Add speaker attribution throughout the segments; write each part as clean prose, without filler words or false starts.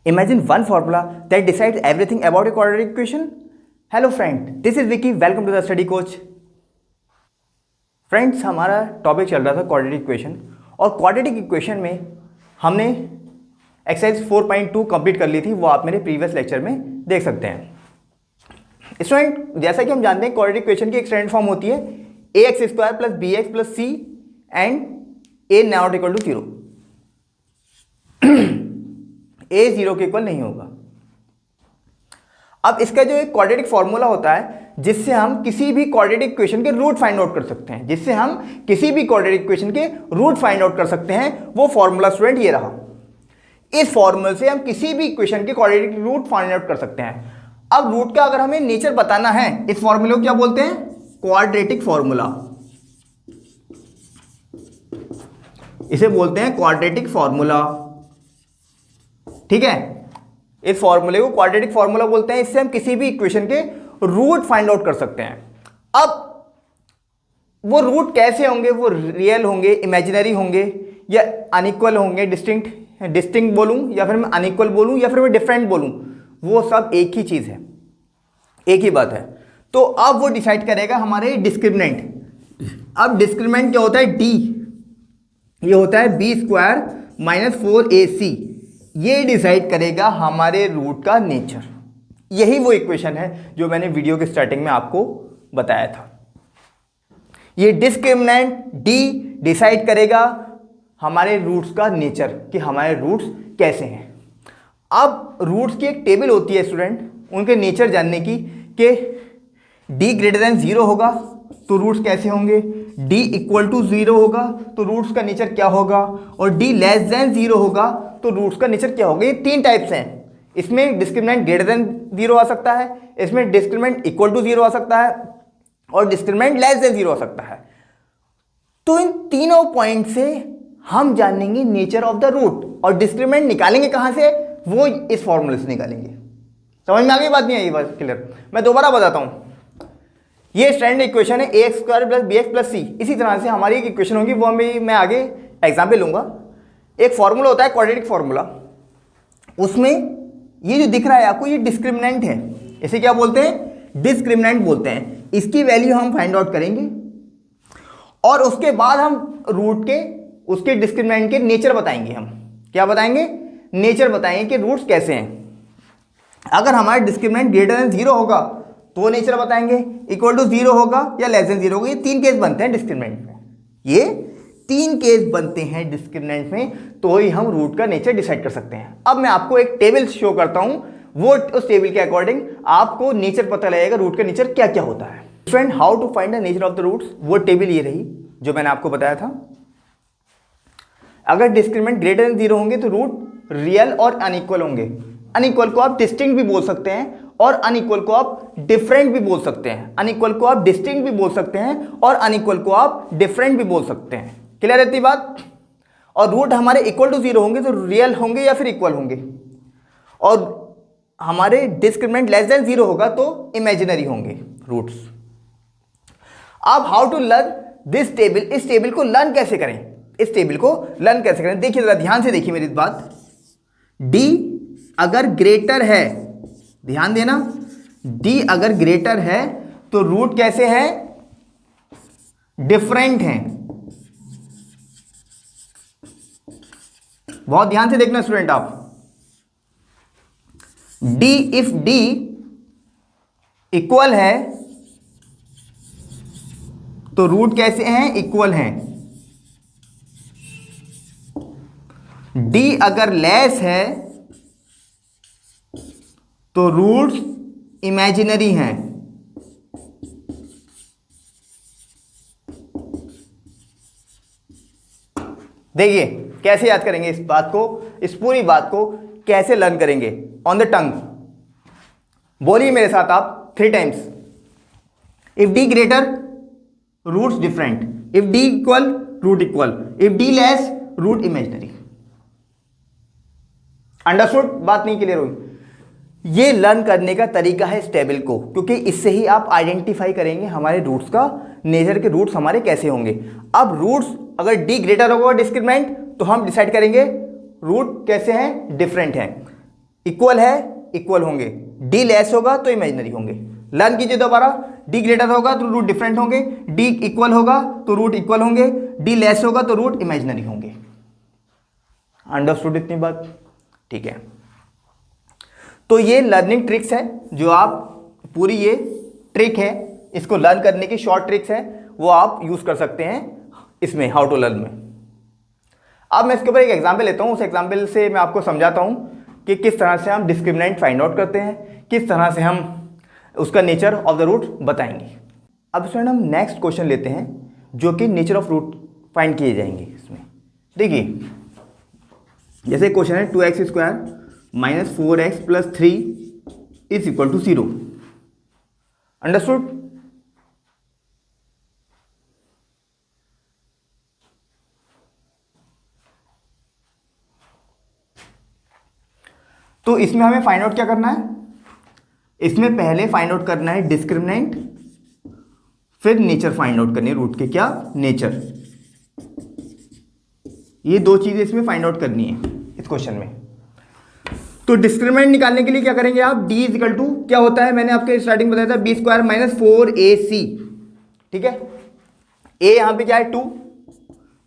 Speaker 1: Imagine one formula that decides everything about a quadratic equation. Hello friend, this is Vicky. Welcome to the Study Coach. Friends, हमारा topic चल रहा था quadratic equation और quadratic equation में हमने exercise 4.2 complete कर ली थी। वो आप मेरे प्रीवियस लेक्चर में देख सकते हैं। स्टूडेंट, जैसा कि हम जानते हैं क्वाड्रेटिक इक्वेशन की एक स्टैंडर्ड फॉर्म होती है ax square plus B x plus c and a not equal to 0। a 0 के इक्वल नहीं होगा। अब इसका जो एक क्वाड्रेटिक फॉर्मूला होता है जिससे हम किसी भी क्वाड्रेटिक इक्वेशन के रूट फाइंड आउट कर सकते हैं, कर सकते हैं, वो फॉर्मूला स्टूडेंट ये रहा। इस फॉर्मूले से हम किसी भी इक्वेशन के क्वाड्रेटिक रूट फाइंड आउट कर सकते हैं। अब रूट का अगर हमें नेचर बताना है, इस फॉर्मूले को क्या बोलते हैं? Quadratic formula. इसे बोलते हैं क्वाड्रेटिक फॉर्मूला। ठीक है, इस फॉर्मूले को क्वाड्रेटिक फॉर्मूला बोलते हैं। इससे हम किसी भी इक्वेशन के रूट फाइंड आउट कर सकते हैं। अब वो रूट कैसे होंगे? वो रियल होंगे, इमेजिनरी होंगे, या अनइक्वल होंगे, डिस्टिंक्ट बोलूं या फिर मैं अनइक्वल बोलूं या फिर मैं डिफरेंट बोलूं, वो सब एक ही चीज है, एक ही बात है। तो अब वो डिसाइड करेगा हमारे डिस्क्रिमिनेंट। अब डिस्क्रिमिनेंट क्या होता है? डी। ये होता है बी स्क्वायर माइनस 4ac। ये डिसाइड करेगा हमारे रूट का नेचर। यही वो इक्वेशन है जो मैंने वीडियो के स्टार्टिंग में आपको बताया था। ये डिस्क्रिमिनेंट डी डिसाइड करेगा हमारे रूट्स का नेचर, कि हमारे रूट्स कैसे हैं। अब रूट्स की एक टेबल होती है स्टूडेंट, उनके नेचर जानने की, कि डी ग्रेटर देन 0 होगा तो रूट्स कैसे होंगे, डी इक्वल टू 0 होगा तो रूट्स का नेचर क्या होगा, और डी लेस देन 0 होगा तो रूट्स का नेचर क्या होगा। ये तीन टाइप्स हैं। इसमें डिस्क्रिमिनेंट ग्रेटर देन 0 आ सकता है, इसमें डिस्क्रिमिनेंट इक्वल टू 0 आ सकता है, और डिस्क्रिमिनेंट लेस देन 0 आ सकता है। तो इन तीनों पॉइंट से हम जानेंगे नेचर ऑफ द रूट, और डिस्क्रिमिनेंट निकालेंगे कहां से? वो इस फॉर्मूले से निकालेंगे। समझ में आ गई बात? नहीं आई बात क्लियर? मैं दोबारा बताता हूं। ये स्टैंडर्ड इक्वेशन है ax square plus B x plus C. इसी तरह से हमारी एक इक्वेशन होगी, वो मैं आगे एग्जाम्पल लूंगा। एक फॉर्मूला होता है क्वाड्रेटिक फॉर्मूला, उसमें ये जो दिख रहा है आपको, ये डिस्क्रिमिनेंट है। इसे क्या बोलते हैं? डिस्क्रिमिनेंट बोलते हैं। इसकी वैल्यू हम फाइंड आउट करेंगे और उसके बाद हम रूट के, उसके डिस्क्रिमिनेंट के नेचर बताएंगे। हम क्या बताएंगे? नेचर बताएंगे कि रूट्स कैसे हैं। अगर हमारा डिस्क्रिमिनेंट ग्रेटर देन 0 होगा तो नेचर बताएंगे, इक्वल टू 0 होगा या लेस देन 0 होगा। ये तीन केस बनते हैं डिस्क्रिमिनेंट में, ये तीन केस बनते हैं डिस्क्रिमिनेंट में, तो ही हम रूट का नेचर डिसाइड कर सकते हैं। अब मैं आपको एक टेबल शो करता हूं, वो उस टेबल के अकॉर्डिंग आपको नेचर पता लगेगा, रूट का नेचर क्या क्या होता है। Friend, how to find the nature of the roots, वो टेबल ये रही जो मैंने आपको बताया था। अगर डिस्क्रिमिनेंट ग्रेटर देन 0 होंगे तो रूट रियल और अनइक्वल होंगे। अनइक्वल को आप डिस्टिंक्ट भी बोल सकते हैं और अनइक्वल को आप डिफरेंट भी बोल सकते हैं। अनइक्वल को आप डिस्टिंक्ट भी बोल सकते हैं और अनइक्वल को आप डिफरेंट भी बोल सकते हैं। क्लियर रहती बात? और रूट हमारे इक्वल टू 0 होंगे तो रियल होंगे या फिर इक्वल होंगे, और हमारे डिस्क्रिमिनेंट लेस देन 0 होगा तो इमेजिनरी होंगे रूट्स। अब how to learn this table, इस टेबल को लर्न कैसे करें? इस टेबल को लर्न कैसे करें? देखिए जरा ध्यान से देखिए मेरी बात। डी अगर ग्रेटर है, ध्यान देना, डी अगर ग्रेटर है तो रूट कैसे है? डिफरेंट है। बहुत ध्यान से देखना स्टूडेंट आप। डी, इफ डी इक्वल है तो रूट कैसे हैं? इक्वल हैं। डी अगर लेस है तो रूट्स इमेजिनरी हैं। देखिए कैसे याद करेंगे इस बात को, इस पूरी बात को कैसे लर्न करेंगे ऑन द टंग। बोलिए मेरे साथ आप 3 times. If D greater roots different, if D equal root equal, if D less root imaginary. Understood? बात नहीं क्लियर हुई? ये लर्न करने का तरीका है इस टेबल को, क्योंकि इससे ही आप आइडेंटिफाई करेंगे हमारे रूट्स का नेचर के रूट्स हमारे कैसे होंगे। अब रूट्स अगर डी ग्रेटर होगा डिस्क्रिमिनेंट तो हम डिसाइड करेंगे रूट कैसे हैं, डिफरेंट हैं। इक्वल है इक्वल होंगे, डी लेस होगा तो इमेजिनरी होंगे। लर्न कीजिए दोबारा, डी ग्रेटर होगा तो रूट डिफरेंट होंगे, डी इक्वल होगा तो रूट इक्वल होंगे, डी लेस होगा तो रूट इमेजिनरी होंगे। अंडरस्टूड इतनी बात? ठीक है, तो ये लर्निंग ट्रिक्स है जो आप पूरी ये ट्रिक है, इसको लर्न करने की शॉर्ट ट्रिक्स है, वो आप यूज कर सकते हैं इसमें हाउ टू लर्न में। अब मैं इसके ऊपर एक एग्जाम्पल लेता हूँ, उस एग्जाम्पल से मैं आपको समझाता हूँ कि किस तरह से हम डिस्क्रिमिनेंट फाइंड आउट करते हैं, किस तरह से हम उसका नेचर ऑफ द रूट बताएंगे। अब स्टूडेंट हम नेक्स्ट क्वेश्चन लेते हैं जो कि नेचर ऑफ रूट फाइंड किए जाएंगे इसमें। देखिए जैसे क्वेश्चन है 2x² minus 4x plus 3 is equal to 0। Understood? तो इसमें हमें फाइंड आउट क्या करना है, इसमें पहले फाइंड आउट करना है डिस्क्रिमिनेंट, फिर नेचर फाइंड आउट करनी है रूट के, क्या नेचर। ये दो चीजें इसमें फाइंड आउट करनी है इस क्वेश्चन में। तो डिस्क्रिमिनेंट निकालने के लिए क्या करेंगे आप, d इजिकल टू क्या होता है, मैंने आपके स्टार्टिंग बताया था b² माइनस 4ac। ठीक है, a यहां पे क्या है 2,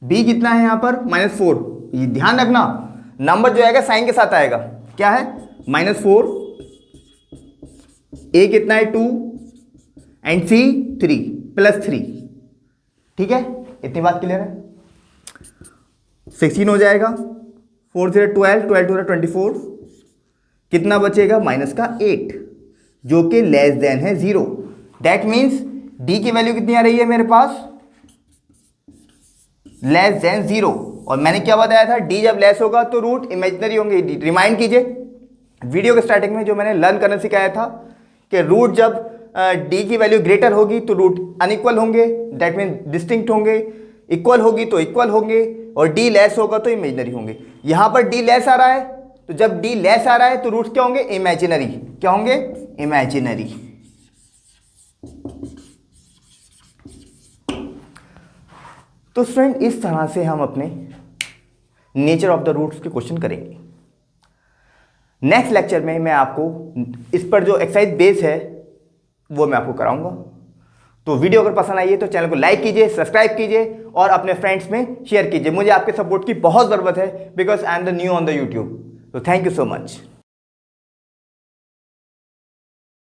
Speaker 1: b कितना है यहां पर -4। ये ध्यान रखना नंबर जो आएगा साइन के साथ आएगा, क्या है -4, a कितना है 2 एंड c 3 प्लस 3। ठीक है, इतनी बात क्लियर है। 16 हो जाएगा, 4 0 12, 12 2 24, कितना बचेगा माइनस का 8 जो कि लेस देन है 0। दैट मीन्स d की वैल्यू कितनी आ रही है मेरे पास, लेस देन 0। और मैंने क्या बताया था, d जब लेस होगा तो रूट इमेजिनरी होंगे। रिमाइंड कीजिए वीडियो के स्टार्टिंग में जो मैंने लर्न करना सिखाया था कि रूट जब d की वैल्यू ग्रेटर होगी तो रूट अनइक्वल होंगे, दैट मीन्स डिस्टिंक्ट होंगे, इक्वल होगी तो इक्वल होंगे, और d लेस होगा तो इमेजिनरी होंगे। यहां पर d लेस आ रहा है, तो जब d लेस आ रहा है तो रूट क्या होंगे, इमेजिनरी। क्या होंगे, इमेजिनरी। तो स्टूडेंट इस तरह से हम अपने नेचर ऑफ द रूट्स के क्वेश्चन करेंगे। नेक्स्ट लेक्चर में मैं आपको इस पर जो एक्सरसाइज बेस है वो मैं आपको कराऊंगा। तो वीडियो अगर पसंद आई है तो चैनल को लाइक कीजिए, सब्सक्राइब कीजिए और अपने फ्रेंड्स में शेयर कीजिए। मुझे आपके सपोर्ट की बहुत ज़रूरत है because I am the new on the YouTube. तो थैंक यू सो मच।